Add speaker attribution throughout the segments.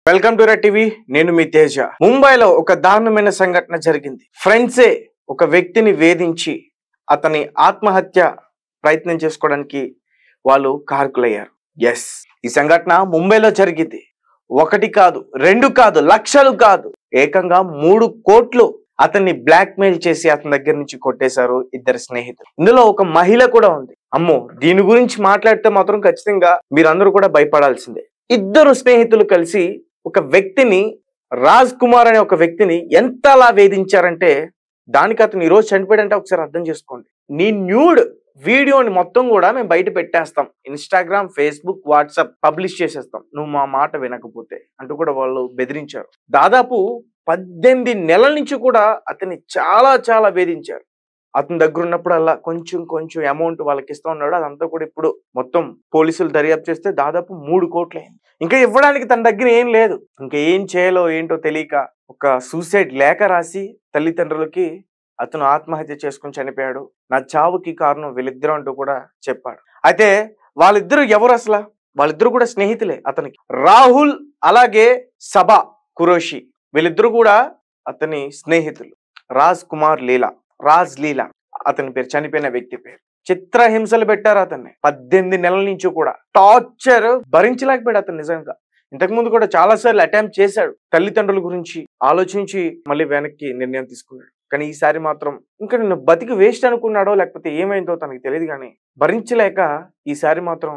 Speaker 1: Welcome to red TV. నేను మీ తేజ. ముంబైలో ఒక దారుణమైన సంఘటన జరిగింది. ఫ్రెండ్సే ఒక వ్యక్తిని వేధించి అతని ఆత్మహత్య ప్రయత్నం చేసుకోవడానికి వాళ్ళు కారకులయ్యారు. ఎస్, ఈ సంఘటన ముంబైలో జరిగింది. ఒకటి కాదు, రెండు కాదు, లక్షలు కాదు, ఏకంగా 3 కోట్లు అతన్ని బ్లాక్ మెయిల్ చేసి అతని దగ్గర నుంచి కొట్టేశారు ఇద్దరు స్నేహితులు. ఇందులో ఒక మహిళ కూడా ఉంది. అమ్మో, దీని గురించి మాట్లాడితే మాత్రం ఖచ్చితంగా మీరందరూ కూడా భయపడాల్సిందే. ఇద్దరు స్నేహితులు కలిసి ఒక వ్యక్తిని, రాజ్ కుమార్ అనే ఒక వ్యక్తిని ఎంతలా వేధించారంటే దానికి అతను ఈరోజు చనిపోయాడంటే ఒకసారి అర్థం చేసుకోండి. నీ న్యూడ్ వీడియోని మొత్తం కూడా మేము బయట పెట్టేస్తాం, ఇన్స్టాగ్రామ్, ఫేస్బుక్, వాట్సాప్ పబ్లిష్ చేసేస్తాం నువ్వు మా మాట వినకపోతే అంటూ కూడా వాళ్ళు బెదిరించారు. దాదాపు 18 నెలల నుంచి కూడా అతన్ని చాలా వేధించారు. అతని దగ్గర ఉన్నప్పుడల్లా కొంచెం అమౌంట్ వాళ్ళకి ఇస్తూ ఉన్నాడు. అదంతా కూడా ఇప్పుడు మొత్తం పోలీసులు దర్యాప్తు చేస్తే దాదాపు 3 కోట్లు అయింది. ఇంకా ఇవ్వడానికి తన దగ్గర ఏం లేదు. ఇంకా ఏం చేయాలో ఏంటో తెలియక ఒక సూసైడ్ లేఖ రాసి తల్లిదండ్రులకి అతను ఆత్మహత్య చేసుకుని చనిపోయాడు. నా చావుకి కారణం వీళ్ళిద్దరు అంటూ కూడా చెప్పాడు. అయితే వాళ్ళిద్దరు ఎవరు అసలు? వాళ్ళిద్దరు కూడా స్నేహితులే అతనికి. రాహుల్ అలాగే సబా కురోషి, వీళ్ళిద్దరు కూడా అతని స్నేహితులు. రాజ్ కుమార్ లీలా, రాజ్ లీలా అతని పేరు, చనిపోయిన వ్యక్తి పేరు. చిత్రహింసలు పెట్టారు అతన్ని 18 నెలల నుంచి కూడా. టార్చర్ భరించలేకపోయాడు అతను. నిజంగా ఇంతకు ముందు కూడా చాలా సార్లు అటెంప్ట్ చేశాడు. తల్లిదండ్రుల గురించి ఆలోచించి మళ్ళీ వెనక్కి నిర్ణయం తీసుకున్నాడు. కానీ ఈసారి మాత్రం ఇంకా నేను బతికి వేస్ట్ అనుకున్నాడో లేకపోతే ఏమైందో తనకి తెలియదు, కానీ భరించలేక ఈసారి మాత్రం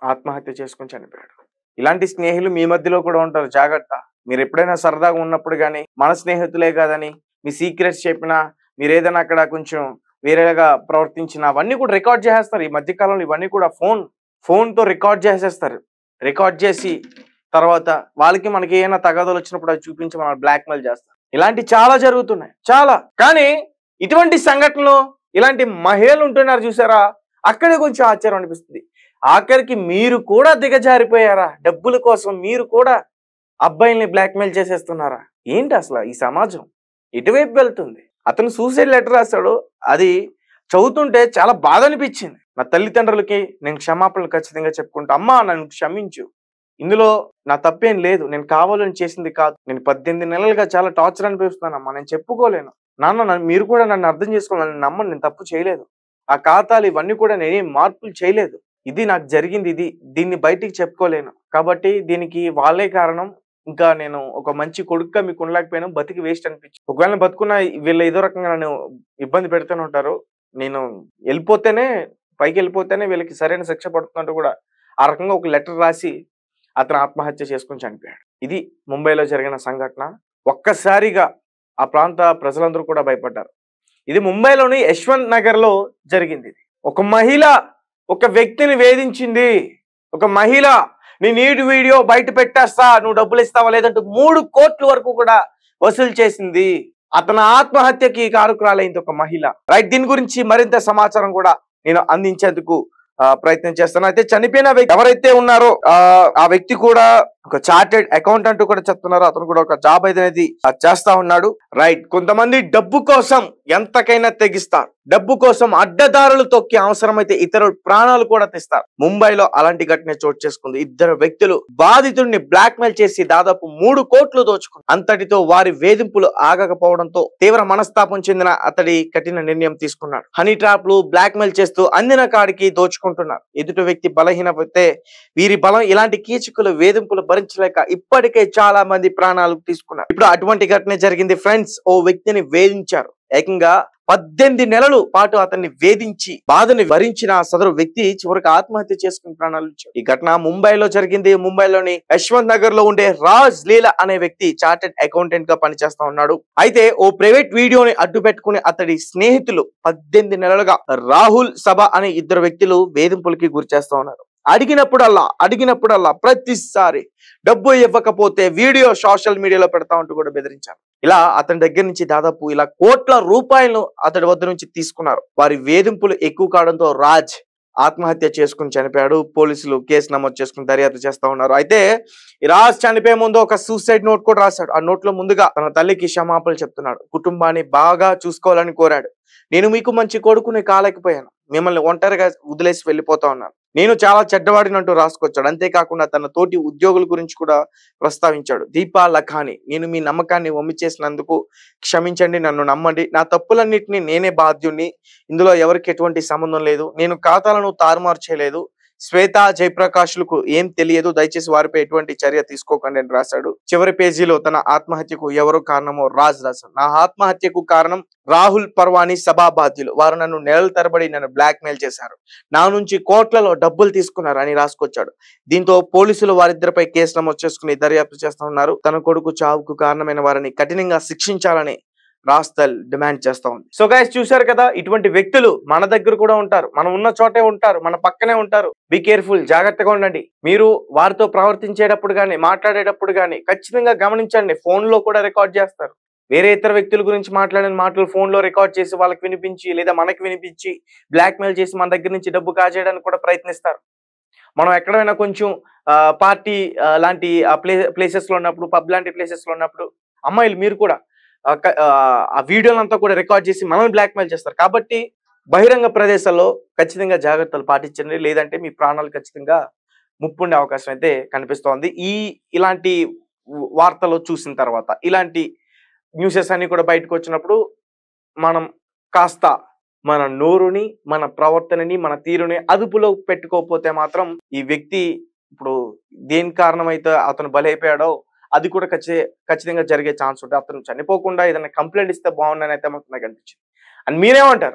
Speaker 1: ఆత్మహత్య చేసుకుని చనిపోయాడు. ఇలాంటి స్నేహితులు మీ మధ్యలో కూడా ఉంటారు, జాగ్రత్త. మీరు ఎప్పుడైనా సరదాగా ఉన్నప్పుడు కానీ మన స్నేహితులే కాదని మీ సీక్రెట్స్ చెప్పినా, మీరు ఏదైనా అక్కడ కొంచెం వేరేగా ప్రవర్తించినా అవన్నీ కూడా రికార్డ్ చేసేస్తారు. ఈ మధ్యకాలంలో ఇవన్నీ కూడా ఫోన్తో రికార్డ్ చేసేస్తారు. రికార్డ్ చేసి తర్వాత వాళ్ళకి మనకి ఏమైనా తగాదాలు వచ్చినప్పుడు అది చూపించి మనం బ్లాక్మెయిల్ చేస్తారు. ఇలాంటి చాలా జరుగుతున్నాయి, చాలా. కానీ ఇటువంటి సంఘటనలు, ఇలాంటి మహిళలు ఉంటున్నారు చూసారా, అక్కడే కొంచెం ఆశ్చర్యం అనిపిస్తుంది. ఆఖరికి మీరు కూడా దిగజారిపోయారా? డబ్బుల కోసం మీరు కూడా అబ్బాయిల్ని బ్లాక్మెయిల్ చేసేస్తున్నారా? ఏంటి అసలు ఈ సమాజం ఎటువైపు వెళ్తుంది? అతను సూసైడ్ లెటర్ రాశాడు. అది చదువుతుంటే చాలా బాధ అనిపించింది. నా తల్లిదండ్రులకి నేను క్షమాపణలు ఖచ్చితంగా చెప్పుకుంటా. అమ్మా, నన్ను క్షమించు, ఇందులో నా తప్పేం లేదు, నేను కావాలని చేసింది కాదు. నేను 18 నెలలుగా చాలా టార్చర్ అనిపిస్తున్నానమ్మా, నేను చెప్పుకోలేను. నాన్న, మీరు కూడా నన్ను అర్థం చేసుకోవాలి, నన్ను నమ్మని, నేను తప్పు చేయలేదు. ఆ ఖాతాలు ఇవన్నీ కూడా నేనేం మార్పులు చేయలేదు. ఇది నాకు జరిగింది, దీన్ని బయటికి చెప్పుకోలేను. కాబట్టి దీనికి వాళ్ళే కారణం. ఇంకా నేను ఒక మంచి కొడుకుగా మీకు ఉండలేకపోయినా, బతికి వేస్ట్ అనిపించి. ఒకవేళ బతుకున్న వీళ్ళు ఏదో రకంగా నన్ను ఇబ్బంది పెడుతూనే ఉంటారు. నేను పైకి వెళ్ళిపోతేనే వీళ్ళకి సరైన శిక్ష పడుతున్నట్టు కూడా ఆ రకంగా ఒక లెటర్ రాసి అతను ఆత్మహత్య చేసుకుని చనిపోయాడు. ఇది ముంబైలో జరిగిన సంఘటన. ఒక్కసారిగా ఆ ప్రాంత ప్రజలందరూ కూడా భయపడ్డారు. ఇది ముంబైలోని యశ్వంత్ నగర్ లో జరిగింది. ఒక మహిళ ఒక వ్యక్తిని వేధించింది. ఒక మహిళ, నీ నీటి వీడియో బయట పెట్టేస్తా, నువ్వు డబ్బులు ఇస్తావా లేదంటూ 3 కోట్ల వరకు కూడా వసూలు చేసింది. అతని ఆత్మహత్యకి కారకురాలైంది ఒక మహిళ. రైట్, దీని గురించి మరింత సమాచారం కూడా నేను అందించేందుకు ప్రయత్నం చేస్తాను. అయితే చనిపోయిన వ్యక్తి ఎవరైతే ఉన్నారో ఆ వ్యక్తి కూడా ఒక చార్టెడ్ అకౌంటెంట్ కూడా చెప్తున్నారు. అతను కూడా ఒక జాబ్ అనేది చేస్తా ఉన్నాడు. రైట్, కొంతమంది డబ్బు కోసం ఎంతకైనా తెగిస్తారు. డబ్బు కోసం అడ్డదారులు తొక్కి అవసరమైతే ఇతరుల ప్రాణాలు కూడా తెస్తారు. ముంబైలో అలాంటి ఘటన చోటు చేసుకుంది. ఇద్దరు వ్యక్తులు బాధితుడిని బ్లాక్ మెయిల్ చేసి దాదాపు 3 కోట్లు దోచుకున్నారు. అంతటితో వారి వేధింపులు ఆగకపోవడంతో తీవ్ర మనస్తాపం చెందిన అతడి కఠిన నిర్ణయం తీసుకున్నాడు. హనీ ట్రాప్లు, బ్లాక్ మెయిల్ చేస్తూ అందిన కాడికి దోచుకుంటున్నారు. ఎదుటి వ్యక్తి బలహీనమైతే వీరి బలం ఇలాంటి కీచకులు వేధింపులు భరించలేక ఇప్పటికే చాలా మంది ప్రాణాలు తీసుకున్నారు. ఇప్పుడు అటువంటి ఘటన జరిగింది ఫ్రెండ్స్. ఓ వ్యక్తిని వేధించారు. ఏకంగా 18 నెలల పాటు అతన్ని వేధించి బాధని భరించిన సదరు వ్యక్తి చివరికి ఆత్మహత్య చేసుకుని ప్రాణాలు ఇచ్చాడు. ఈ ఘటన ముంబైలో జరిగింది. ముంబైలోని యశ్వంత్ నగర్ లో ఉండే రాజ్ లీలా అనే వ్యక్తి చార్టెడ్ అకౌంటెంట్ గా పనిచేస్తా ఉన్నాడు. అయితే ఓ ప్రైవేట్ వీడియోని అడ్డు పెట్టుకుని అతడి స్నేహితులు 18 నెలలుగా రాహుల్, సబా అనే ఇద్దరు వ్యక్తులు వేధింపులకి గురి చేస్తా ఉన్నారు. అడిగినప్పుడల్లా ప్రతిసారి డబ్బు ఇవ్వకపోతే వీడియో సోషల్ మీడియాలో పెడతా ఉంటూ కూడా బెదిరించారు. ఇలా అతని దగ్గర నుంచి దాదాపు ఇలా కోట్ల రూపాయలను అతడి వద్ద నుంచి తీసుకున్నారు. వారి వేధింపులు ఎక్కువ కావడంతో రాజ్ ఆత్మహత్య చేసుకుని చనిపోయాడు. పోలీసులు కేసు నమోదు చేసుకుని దర్యాప్తు చేస్తా ఉన్నారు. అయితే ఈ రాజ్ చనిపోయే ముందు ఒక సూసైడ్ నోట్ కూడా రాశాడు. ఆ నోట్ లో ముందుగా తన తల్లికి క్షమాపణలు చెప్తున్నాడు. కుటుంబాన్ని బాగా చూసుకోవాలని కోరాడు. నేను మీకు మంచి కొడుకుని కాలేకపోయాను, మిమ్మల్ని ఒంటరిగా వదిలేసి వెళ్ళిపోతా ఉన్నాను. నేను చాలా చెడ్డవాడినంటూ రాసుకొచ్చాడు. అంతేకాకుండా తన తోటి ఉద్యోగుల గురించి కూడా ప్రస్తావించాడు. దీపా లఖాని, నేను మీ నమ్మకాన్ని వమ్ము చేసినందుకు క్షమించండి, నన్ను నమ్మండి. నా తప్పులన్నిటిని నేనే బాధ్యుణ్ణి. ఇందులో ఎవరికి ఎటువంటి సంబంధం లేదు. నేను ఖాతాలను తారుమారు చేయలేదు. శ్వేత జయప్రకాష్లకు ఏం తెలియదు. దయచేసి వారిపై ఎటువంటి చర్య తీసుకోకండి అని రాశాడు. చివరి పేజీలో తన ఆత్మహత్యకు ఎవరు కారణమో రాజ్ రాశాడు. నా ఆత్మహత్యకు కారణం రాహుల్ పర్వాణి సభా బాధ్యులు. వారు నన్ను నెలల తరబడి నన్ను బ్లాక్ మెయిల్ చేశారు. నా నుంచి కోట్లలో డబ్బులు తీసుకున్నారు అని రాసుకొచ్చాడు. దీంతో పోలీసులు వారిద్దరిపై కేసు నమోదు చేసుకుని దర్యాప్తు చేస్తా ఉన్నారు. తన కొడుకు చావుకు కారణమైన వారిని కఠినంగా శిక్షించాలని రాస్తల్ డిమాండ్ చేస్తా ఉంది. సో గైస్, చూశారు కదా, ఇటువంటి వ్యక్తులు మన దగ్గర కూడా ఉంటారు. మనం ఉన్న చోటే ఉంటారు, మన పక్కనే ఉంటారు. బీ కేర్ఫుల్, జాగ్రత్తగా ఉండండి. మీరు వారితో ప్రవర్తించేటప్పుడు కానీ మాట్లాడేటప్పుడు కానీ ఖచ్చితంగా గమనించండి. ఫోన్ లో కూడా రికార్డ్ చేస్తారు. వేరే ఇతర వ్యక్తుల గురించి మాట్లాడిన మాటలు ఫోన్ లో రికార్డ్ చేసి వాళ్ళకి వినిపించి లేదా మనకి వినిపించి బ్లాక్ మెయిల్ చేసి మన దగ్గర నుంచి డబ్బు కాజేయడానికి కూడా ప్రయత్నిస్తారు. మనం ఎక్కడైనా కొంచెం పార్టీ లాంటి ప్లేసెస్ లో ఉన్నప్పుడు, పబ్ లాంటి ప్లేసెస్ లో ఉన్నప్పుడు అమ్మాయిలు మీరు కూడా ఆ వీడియోలంతా కూడా రికార్డ్ చేసి మనల్ని బ్లాక్మెయిల్ చేస్తారు. కాబట్టి బహిరంగ ప్రదేశాల్లో ఖచ్చితంగా జాగ్రత్తలు పాటించండి. లేదంటే మీ ప్రాణాలు ఖచ్చితంగా ముప్పుండే అవకాశం అయితే కనిపిస్తోంది. ఇలాంటి వార్తలు చూసిన తర్వాత, ఇలాంటి న్యూసెస్ అన్ని కూడా బయటకు వచ్చినప్పుడు మనం కాస్త మన నోరుని, మన ప్రవర్తనని, మన తీరుని అదుపులో పెట్టుకోకపోతే మాత్రం ఈ వ్యక్తి ఇప్పుడు దేని కారణమైతే అతను బలైపోయాడో అది కూడా ఖచ్చితంగా జరిగే ఛాన్స్ ఉంటుంది. అతను చనిపోకుండా ఏదైనా కంప్లైంట్ ఇస్తే బాగుండని అయితే మాకు నాకు అనిపించింది. అండ్ మీరేమంటారు?